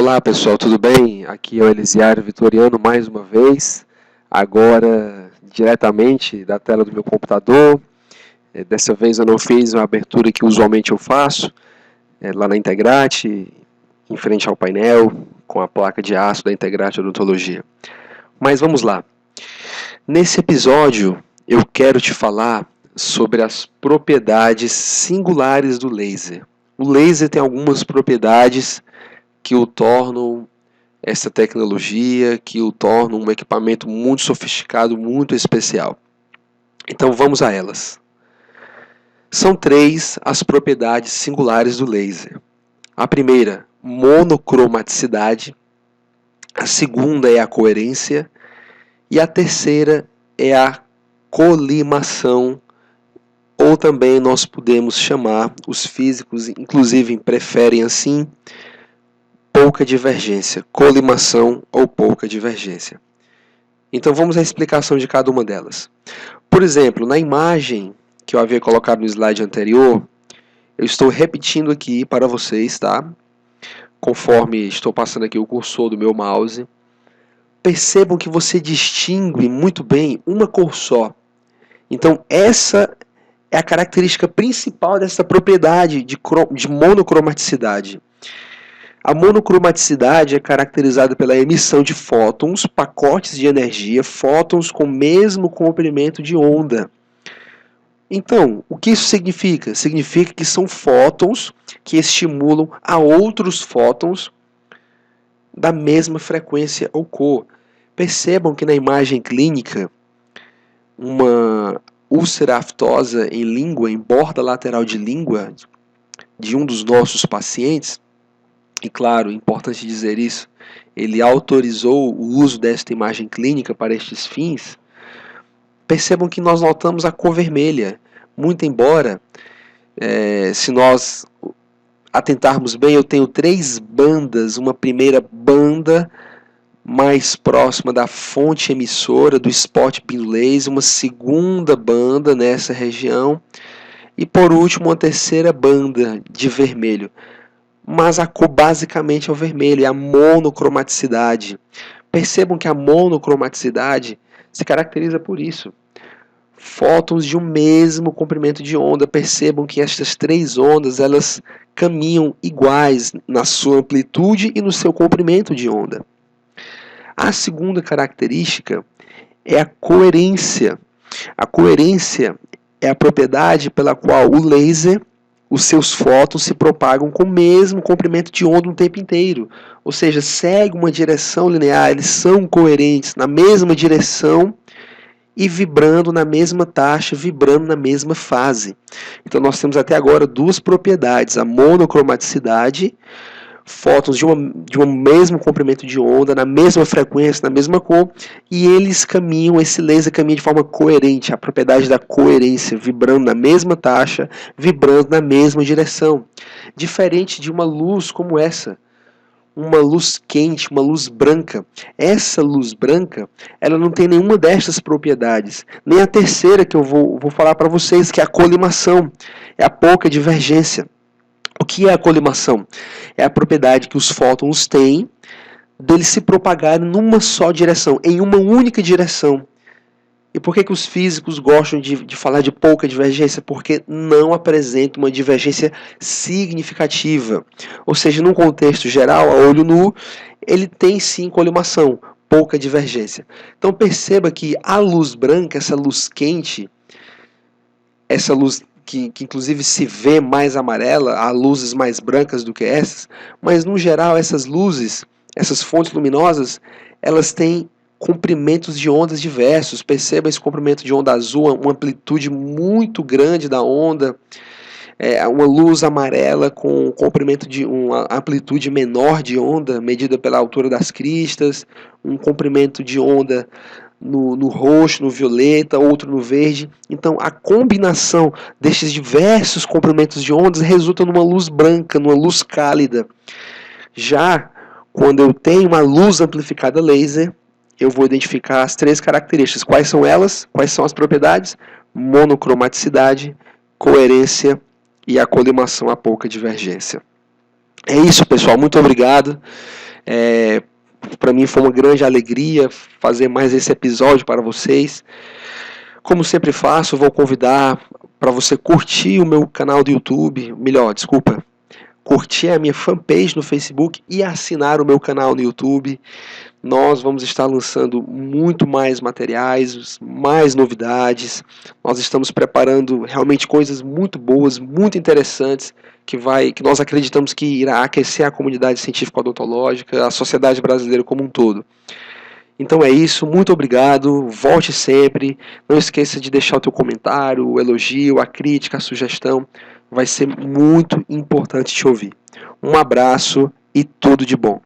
Olá pessoal, tudo bem? Aqui é o Elisiário Vitoriano mais uma vez, agora diretamente da tela do meu computador. Dessa vez eu não fiz uma abertura que usualmente eu faço, lá na Integrate, em frente ao painel, com a placa de aço da Integrate Odontologia. Mas vamos lá. Nesse episódio eu quero te falar sobre as propriedades singulares do laser. O laser tem algumas propriedades que o tornam essa tecnologia, que o tornam um equipamento muito sofisticado, muito especial. Então vamos a elas. São 3 as propriedades singulares do laser. A primeira, monocromaticidade. A segunda é a coerência. E a terceira é a colimação, ou também nós podemos chamar, os físicos inclusive preferem assim, pouca divergência, colimação ou pouca divergência. Então vamos à explicação de cada uma delas. Por exemplo, na imagem que eu havia colocado no slide anterior, eu estou repetindo aqui para vocês, tá? Conforme estou passando aqui o cursor do meu mouse. Percebam que você distingue muito bem uma cor só. Então essa é a característica principal dessa propriedade de monocromaticidade. A monocromaticidade é caracterizada pela emissão de fótons, pacotes de energia, fótons com o mesmo comprimento de onda. Então, o que isso significa? Significa que são fótons que estimulam a outros fótons da mesma frequência ou cor. Percebam que na imagem clínica, uma úlcera aftosa em língua, em borda lateral de língua, de um dos nossos pacientes, e claro, é importante dizer isso, ele autorizou o uso desta imagem clínica para estes fins. Percebam que nós notamos a cor vermelha, muito embora, se nós atentarmos bem, eu tenho 3 bandas, uma primeira banda mais próxima da fonte emissora do spot beam laser, uma segunda banda nessa região e por último uma terceira banda de vermelho. Mas a cor basicamente é o vermelho, é a monocromaticidade. Percebam que a monocromaticidade se caracteriza por isso. Fótons de um mesmo comprimento de onda. Percebam que estas 3 ondas elas caminham iguais na sua amplitude e no seu comprimento de onda. A segunda característica é a coerência. A coerência é a propriedade pela qual o laser, os seus fótons se propagam com o mesmo comprimento de onda o tempo inteiro. Ou seja, segue uma direção linear, eles são coerentes na mesma direção e vibrando na mesma taxa, vibrando na mesma fase. Então nós temos até agora 2 propriedades, a monocromaticidade, fótons de um mesmo comprimento de onda, na mesma frequência, na mesma cor, e eles caminham, esse laser caminha de forma coerente, a propriedade da coerência, vibrando na mesma taxa, vibrando na mesma direção. Diferente de uma luz como essa, uma luz quente, uma luz branca. Essa luz branca, ela não tem nenhuma destas propriedades. Nem a terceira que eu vou falar para vocês, que é a colimação, é a pouca divergência. O que é a colimação? É a propriedade que os fótons têm deles se propagarem numa só direção, em uma única direção. E por que os físicos gostam de falar de pouca divergência? Porque não apresenta uma divergência significativa. Ou seja, num contexto geral, a olho nu, ele tem sim colimação, pouca divergência. Então perceba que a luz branca, essa luz quente, essa luz que inclusive se vê mais amarela, há luzes mais brancas do que essas, mas no geral essas luzes, essas fontes luminosas, elas têm comprimentos de ondas diversos. Perceba esse comprimento de onda azul, uma amplitude muito grande da onda, uma luz amarela com um comprimento de uma amplitude menor de onda, medida pela altura das cristas, um comprimento de onda no roxo, no violeta, outro no verde. Então a combinação destes diversos comprimentos de ondas resulta numa luz branca, numa luz cálida. Já quando eu tenho uma luz amplificada laser, eu vou identificar as 3 características. Quais são elas? Quais são as propriedades? Monocromaticidade, coerência e a colimação a pouca divergência. É isso, pessoal. Muito obrigado. Para mim foi uma grande alegria fazer mais esse episódio para vocês. Como sempre faço, vou convidar para você curtir o meu canal do YouTube, curtir a minha fanpage no Facebook e assinar o meu canal no YouTube. Nós vamos estar lançando muito mais materiais, mais novidades. Nós estamos preparando realmente coisas muito boas, muito interessantes, que nós acreditamos que irá aquecer a comunidade científico-odontológica, a sociedade brasileira como um todo. Então é isso, muito obrigado, volte sempre, não esqueça de deixar o teu comentário, o elogio, a crítica, a sugestão, vai ser muito importante te ouvir. Um abraço e tudo de bom.